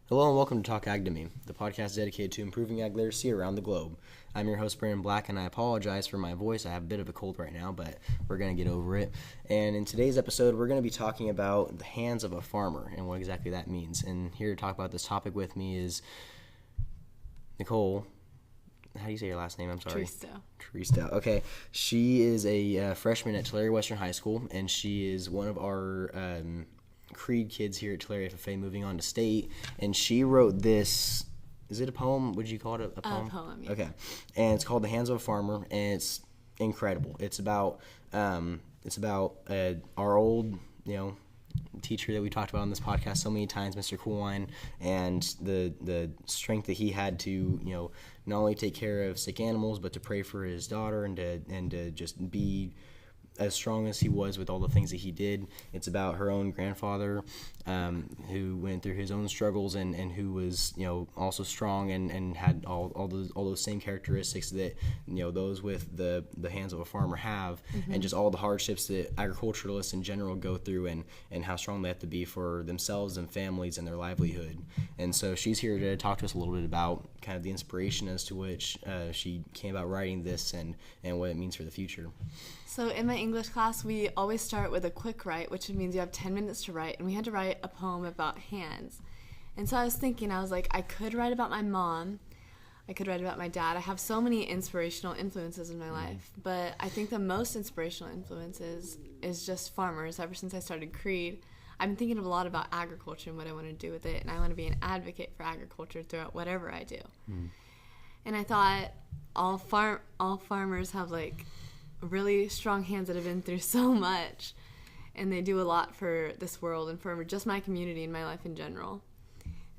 Hello and welcome to Talk Ag to Me, the podcast dedicated to improving ag literacy around the globe. I'm your host, Brandon Black, and I apologize for my voice. I have a bit of a cold right now, but we're going to get over it. And in today's episode, we're going to be talking about the hands of a farmer and what exactly that means. And here to talk about this topic with me is Nicole. How do you say your last name? I'm sorry. Tristao. Okay. She is a freshman at Tulare Western High School, and she is one of our Creed kids here at Tulare FFA moving on to state. And she wrote this, is it a poem? Would you call it a poem? A poem, yeah. Okay. And it's called The Hands of a Farmer, and it's incredible. It's about our old, teacher that we talked about on this podcast so many times, Mr. Coolwine, and the strength that he had to, not only take care of sick animals, but to pray for his daughter and to just be as strong as he was with all the things that he did. It's about her own grandfather, who went through his own struggles and who was, also strong and had all those same characteristics that, those with the hands of a farmer have, and just all the hardships that agriculturalists in general go through and how strong they have to be for themselves and families and their livelihood. And so she's here to talk to us a little bit about kind of the inspiration as to which she came about writing this and what it means for the future. So in my English class, we always start with a quick write, which means you have 10 minutes to write, and we had to write a poem about hands. And so I was like, I could write about my mom, I could write about my dad. I have so many inspirational influences in my life, but I think the most inspirational influences is just farmers. Ever since I started Creed, I've been thinking a lot about agriculture and what I want to do with it, and I want to be an advocate for agriculture throughout whatever I do. And I thought all farmers have really strong hands that have been through so much, and they do a lot for this world and for just my community and my life in general.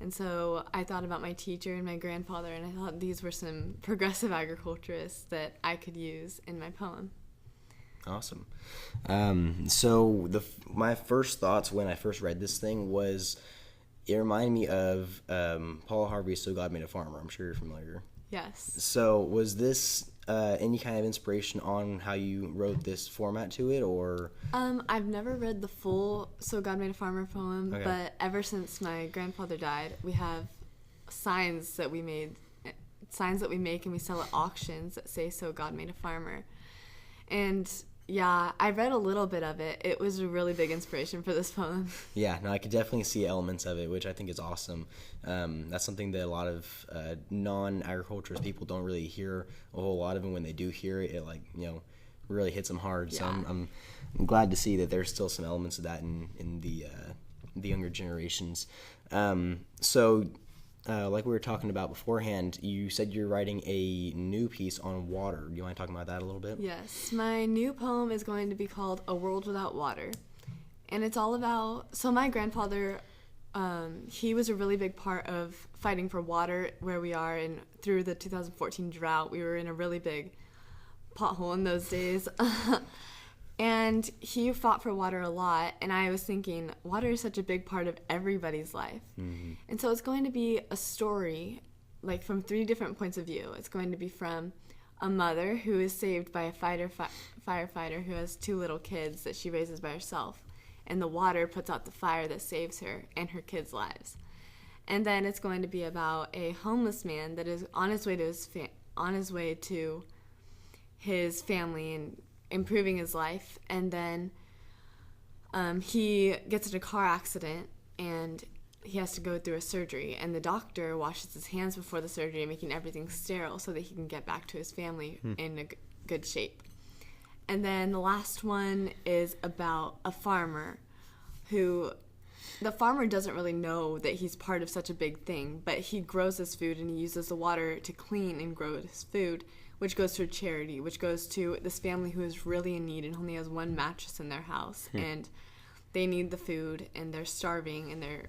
And so I thought about my teacher and my grandfather, and I thought these were some progressive agriculturists that I could use in my poem. Awesome. So my first thoughts when I first read this thing was it reminded me of Paul Harvey's So God Made a Farmer. I'm sure you're familiar. Yes. So was this any kind of inspiration on how you wrote this format to it, or? I've never read the full So God Made a Farmer poem, Okay. But ever since my grandfather died, we have signs that we make and we sell at auctions that say So God Made a Farmer. And yeah, I read a little bit of it. It was a really big inspiration for this poem. Yeah, no, I could definitely see elements of it, which I think is awesome. That's something that a lot of non-agriculturist people don't really hear a whole lot of, and when they do hear it, it really hits them hard. Yeah. So I'm glad to see that there's still some elements of that in the younger generations. Like we were talking about beforehand, you said you're writing a new piece on water. Do you mind talking about that a little bit? Yes, my new poem is going to be called A World Without Water. And it's all about, so my grandfather, he was a really big part of fighting for water where we are, and through the 2014 drought, we were in a really big pothole in those days. And he fought for water a lot, and I was thinking, water is such a big part of everybody's life. Mm-hmm. And so it's going to be a story, from 3 different points of view. It's going to be from a mother who is saved by a firefighter who has 2 little kids that she raises by herself, and the water puts out the fire that saves her and her kids' lives. And then it's going to be about a homeless man that is on his way to his family and improving his life, and then he gets in a car accident and he has to go through a surgery, and the doctor washes his hands before the surgery, making everything sterile so that he can get back to his family in a good shape. And then the last one is about a farmer who, the farmer doesn't really know that he's part of such a big thing, but he grows his food and he uses the water to clean and grow his food, which goes to a charity, which goes to this family who is really in need and only has 1 mattress in their house. And they need the food, and they're starving, and they're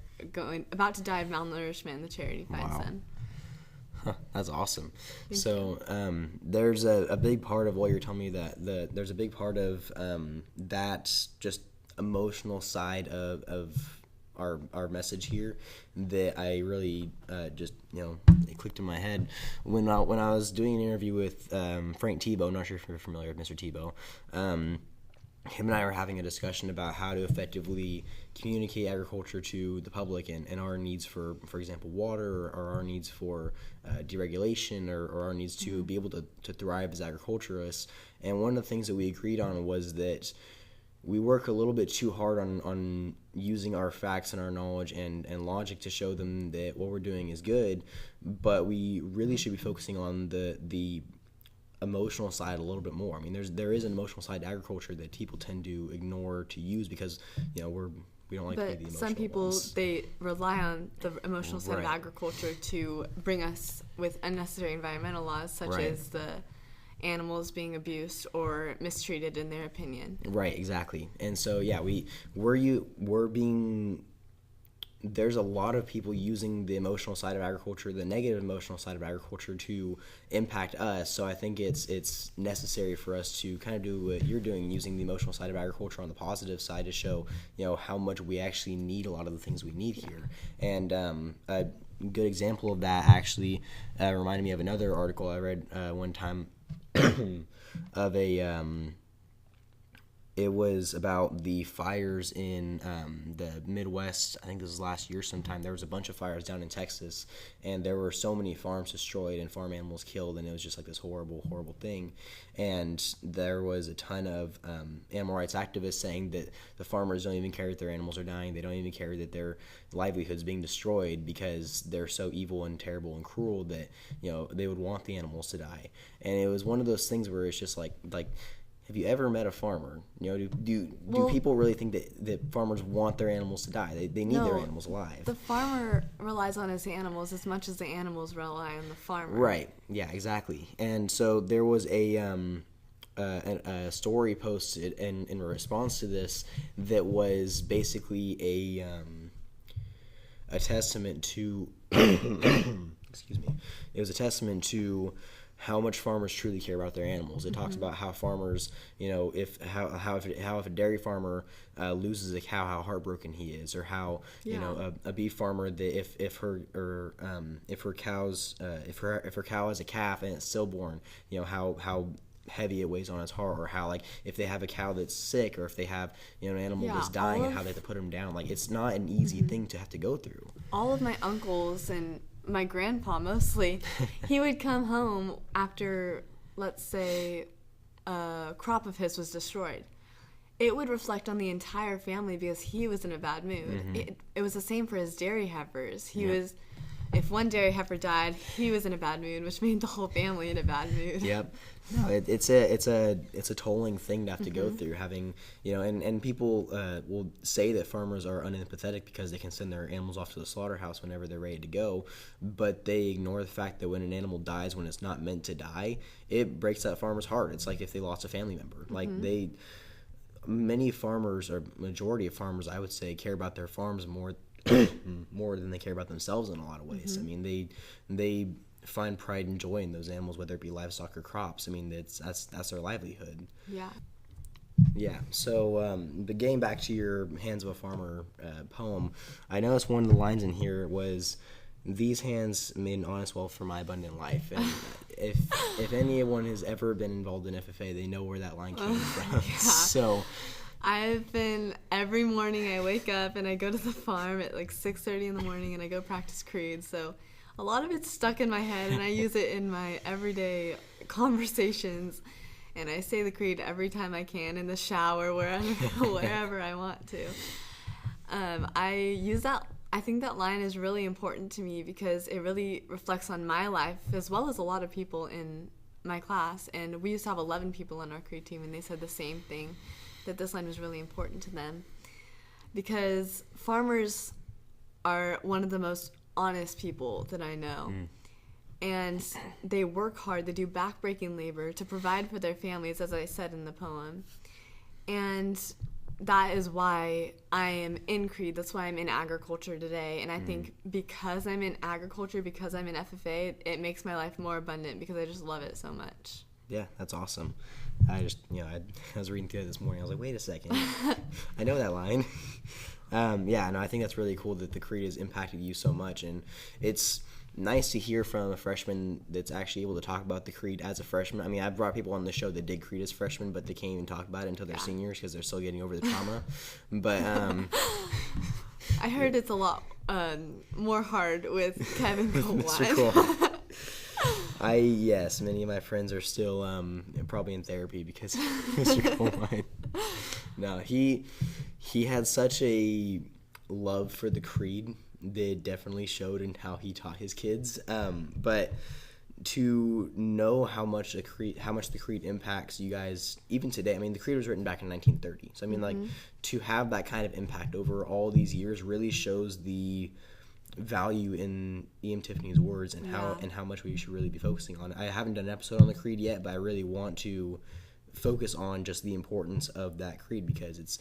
about to die of malnourishment, and the charity finds them. Huh, that's awesome. Thank you. There's a big part of what you're telling me that there's a big part of that just emotional side of our message here that I really it clicked in my head when I was doing an interview with Frank Tebow. I'm not sure if you're familiar with Mr. Tebow. him and I were having a discussion about how to effectively communicate agriculture to the public and our needs for example, water, or our needs for deregulation, or our needs to be able to thrive as agriculturists. And one of the things that we agreed on was that we work a little bit too hard on using our facts and our knowledge and logic to show them that what we're doing is good, but we really should be focusing on the emotional side a little bit more. I mean, there is an emotional side to agriculture that people tend to ignore to use because, we don't like to be the emotional some people ones. they rely on the emotional side of Right. agriculture to bring us with unnecessary environmental laws, such Right. as the animals being abused or mistreated in their opinion. Right, exactly. And so there's a lot of people using the emotional side of agriculture, the negative emotional side of agriculture, to impact us. So I think it's necessary for us to kind of do what you're doing, using the emotional side of agriculture on the positive side to show, how much we actually need a lot of the things we need here. And a good example of that actually reminded me of another article I read one time of it was about the fires in the Midwest. I think this was last year sometime. There was a bunch of fires down in Texas, and there were so many farms destroyed and farm animals killed, and it was just like this horrible, horrible thing. And there was a ton of animal rights activists saying that the farmers don't even care that their animals are dying. They don't even care that their livelihood's being destroyed because they're so evil and terrible and cruel that, they would want the animals to die. And it was one of those things where it's just like have you ever met a farmer? Do people really think that farmers want their animals to die? They need their animals alive. The farmer relies on his animals as much as the animals rely on the farmer. Right. Yeah, exactly. And so there was a story posted in response to this that was basically a testament to excuse me. It was a testament to how much farmers truly care about their animals. It talks about how farmers, if a dairy farmer loses a cow, how heartbroken he is, or how a beef farmer that if her cow has a calf and it's stillborn, how heavy it weighs on his heart, or how if they have a cow that's sick, or if they have an animal that's dying and how they have to put them down. It's not an easy thing to have to go through. All of my uncles and my grandpa mostly, he would come home after, let's say, a crop of his was destroyed. It would reflect on the entire family because he was in a bad mood. It was the same for his dairy heifers. If one dairy heifer died, he was in a bad mood, which made the whole family in a bad mood. Yep. No, it's a tolling thing to have to go through, having and people will say that farmers are unempathetic because they can send their animals off to the slaughterhouse whenever they're ready to go, but they ignore the fact that when an animal dies when it's not meant to die, it breaks that farmer's heart. It's like if they lost a family member. Many farmers, or majority of farmers, I would say, care about their farms more than they care about themselves in a lot of ways. I mean, they find pride and joy in those animals, whether it be livestock or crops. I mean, that's their livelihood. Yeah. So, but getting back to your Hands of a Farmer poem, I noticed one of the lines in here was, "These hands made an honest wealth for my abundant life." And if anyone has ever been involved in FFA, they know where that line came from. Yeah. So every morning I wake up and I go to the farm at 6:30 in the morning and I go practice creed. So a lot of it's stuck in my head and I use it in my everyday conversations. And I say the creed every time I can, in the shower, wherever I want to. I use that. I think that line is really important to me because it really reflects on my life as well as a lot of people in my class. And we used to have 11 people on our creed team, and they said the same thing, that this line was really important to them because farmers are one of the most honest people that I know. And they work hard, they do backbreaking labor to provide for their families, as I said in the poem. And that is why I am in Creed, that's why I'm in agriculture today. And I think because I'm in agriculture, because I'm in FFA, it makes my life more abundant because I just love it so much. Yeah, that's awesome. I just, I was reading through it this morning. I was like, wait a second. I know that line. I think that's really cool that the Creed has impacted you so much. And it's nice to hear from a freshman that's actually able to talk about the creed as a freshman. I mean, I've brought people on the show that did creed as freshmen, but they can't even talk about it until they're seniors because they're still getting over the trauma. But I heard it's a lot more hard with Kevin Mr. Coleman. Yes, many of my friends are still probably in therapy because of Mr. Coleman. No, he had such a love for the creed that definitely showed in how he taught his kids. But to know how much the creed impacts you guys even today. I mean, the creed was written back in 1930. So I mean, like, to have that kind of impact over all these years really shows the value in E.M. Tiffany's words and how much we should really be focusing on. I haven't done an episode on the creed yet, but I really want to focus on just the importance of that creed, because it's,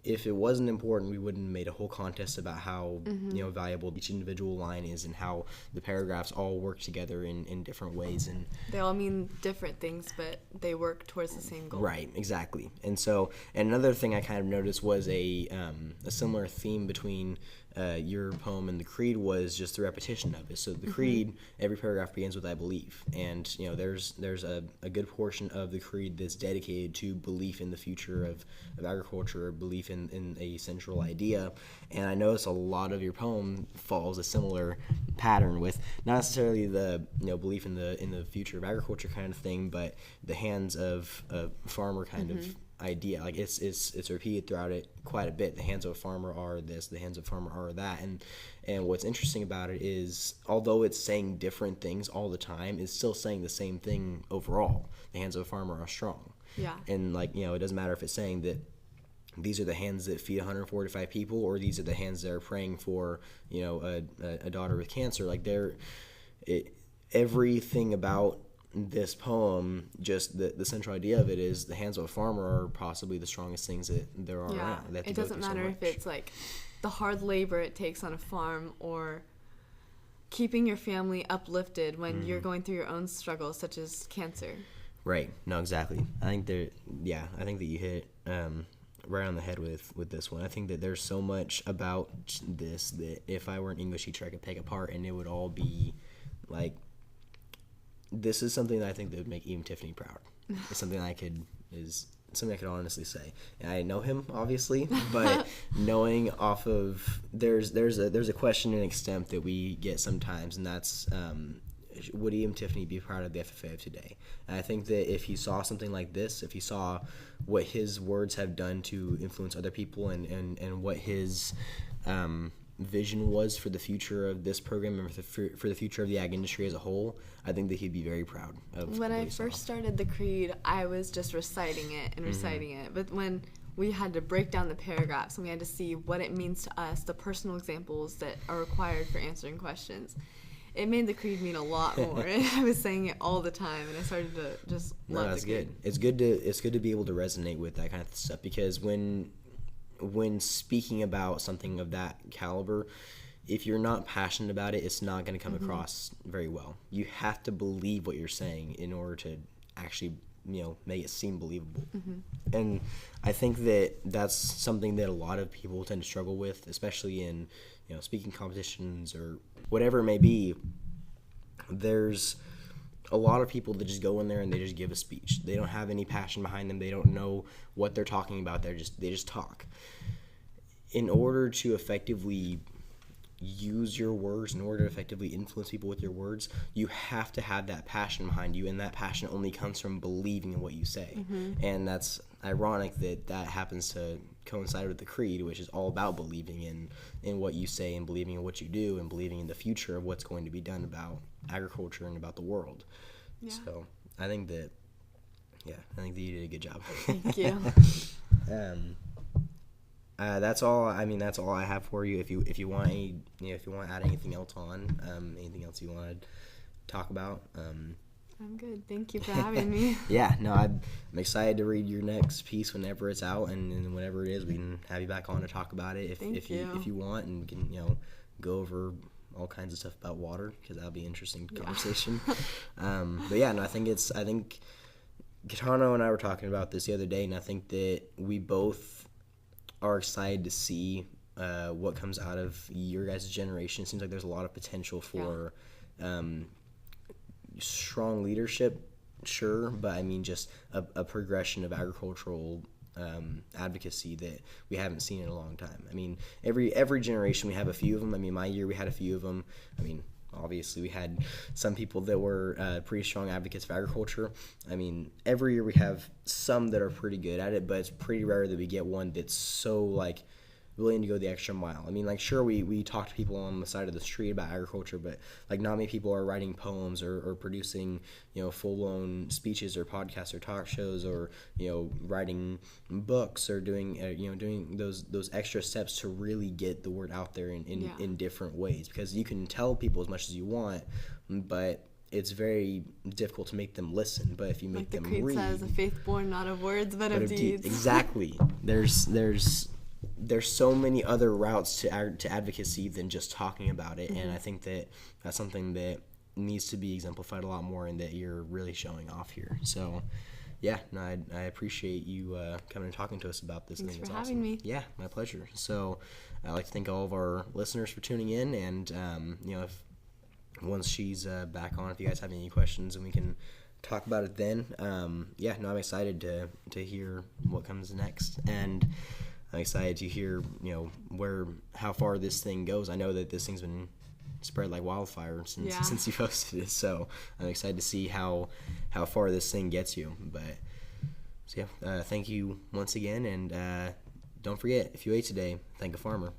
if it wasn't important, we wouldn't have made a whole contest about how valuable each individual line is and how the paragraphs all work together in different ways, and they all mean different things, but they work towards the same goal. Right, exactly. And so, and another thing I kind of noticed was a similar theme between your poem and the creed was just the repetition of it. So the creed, every paragraph begins with "I believe," and there's a good portion of the creed that's dedicated to belief in the future of agriculture, or belief in a central idea. And I notice a lot of your poem follows a similar pattern with not necessarily the belief in the future of agriculture kind of thing, but the hands of a farmer kind of idea. Like it's repeated throughout it quite a bit. The hands of a farmer are this, the hands of a farmer are that, and what's interesting about it is, although it's saying different things all the time, it's still saying the same thing overall. The hands of a farmer are strong. Yeah. And it doesn't matter if it's saying that these are the hands that feed 145 people, or these are the hands that are praying for a daughter with cancer. Like everything about this poem, just the central idea of it is the hands of a farmer are possibly the strongest things that there are around. It doesn't matter if it's like the hard labor it takes on a farm, or keeping your family uplifted when you're going through your own struggles, such as cancer. Right. No, exactly. I think that you hit right on the head with this one. I think that there's so much about this that if I were an English teacher, I could pick apart and it would all be like, this is something that I think that would make even Tiffany proud. It's something I could honestly say. And I know him, obviously, but knowing off of there's a question and extent that we get sometimes, and that's would E.M. Tiffany be proud of the FFA of today? And I think that if he saw something like this, if he saw what his words have done to influence other people, and what his vision was for the future of this program and for the future of the ag industry as a whole, I think that he'd be very proud of when I first started the creed, I was just reciting it, but when we had to break down the paragraphs and we had to see what it means to us, the personal examples that are required for answering questions, it made the creed mean a lot more. And I was saying it all the time, and I started to just love that's the creed. Good. It's good to be able to resonate with that kind of stuff, because when speaking about something of that caliber, if you're not passionate about it, it's not going to come across very well. You have to believe what you're saying in order to actually, make it seem believable. And I think that that's something that a lot of people tend to struggle with, especially in, speaking competitions or whatever it may be. There's a lot of people that just go in there and they just give a speech. They don't have any passion behind them. They don't know what they're talking about. They just talk. In order to effectively use your words, in order to effectively influence people with your words, you have to have that passion behind you, and that passion only comes from believing in what you say. And that's ironic that happens to coincide with the creed, which is all about believing in what you say, and believing in what you do, and believing in the future of what's going to be done about agriculture and about the world. So I think that you did a good job. Thank you. That's all I have for you. If you want if you want to add anything else on, anything else you want to talk about, I'm good. Thank you for having me. Yeah, no, I'm excited to read your next piece whenever it's out, and whenever it is, we can have you back on to talk about it if you want, and we can go over all kinds of stuff about water, because that'll be an interesting conversation. But yeah, no, I think Gitano and I were talking about this the other day, and I think that we both are excited to see what comes out of your guys' generation. It seems like there's a lot of potential for strong leadership, sure, but I mean just a progression of agricultural advocacy that we haven't seen in a long time. I mean, every generation we have a few of them. I mean, my year we had a few of them. I mean, obviously we had some people that were pretty strong advocates for agriculture. I mean, every year we have some that are pretty good at it, but it's pretty rare that we get one that's so like willing to go the extra mile. I mean, like, sure, we talk to people on the side of the street about agriculture, but like not many people are writing poems or producing, full-blown speeches or podcasts or talk shows, or writing books, or doing doing those extra steps to really get the word out there in different ways, because you can tell people as much as you want, but it's very difficult to make them listen. But if you make them read, like the creed says, a faith born not of words but of deeds. Exactly. There's so many other routes to advocacy than just talking about it, and I think that's something that needs to be exemplified a lot more, and that you're really showing off here. So, yeah, no, I appreciate you coming and talking to us about this. Thanks I think for it's having awesome. me. Yeah, my pleasure. So, I'd like to thank all of our listeners for tuning in, and if once she's back on, if you guys have any questions, and we can talk about it then. I'm excited to hear what comes next, and I'm excited to hear, how far this thing goes. I know that this thing's been spread like wildfire since you posted it, so I'm excited to see how far this thing gets you. But so thank you once again, and don't forget, if you ate today, thank a farmer.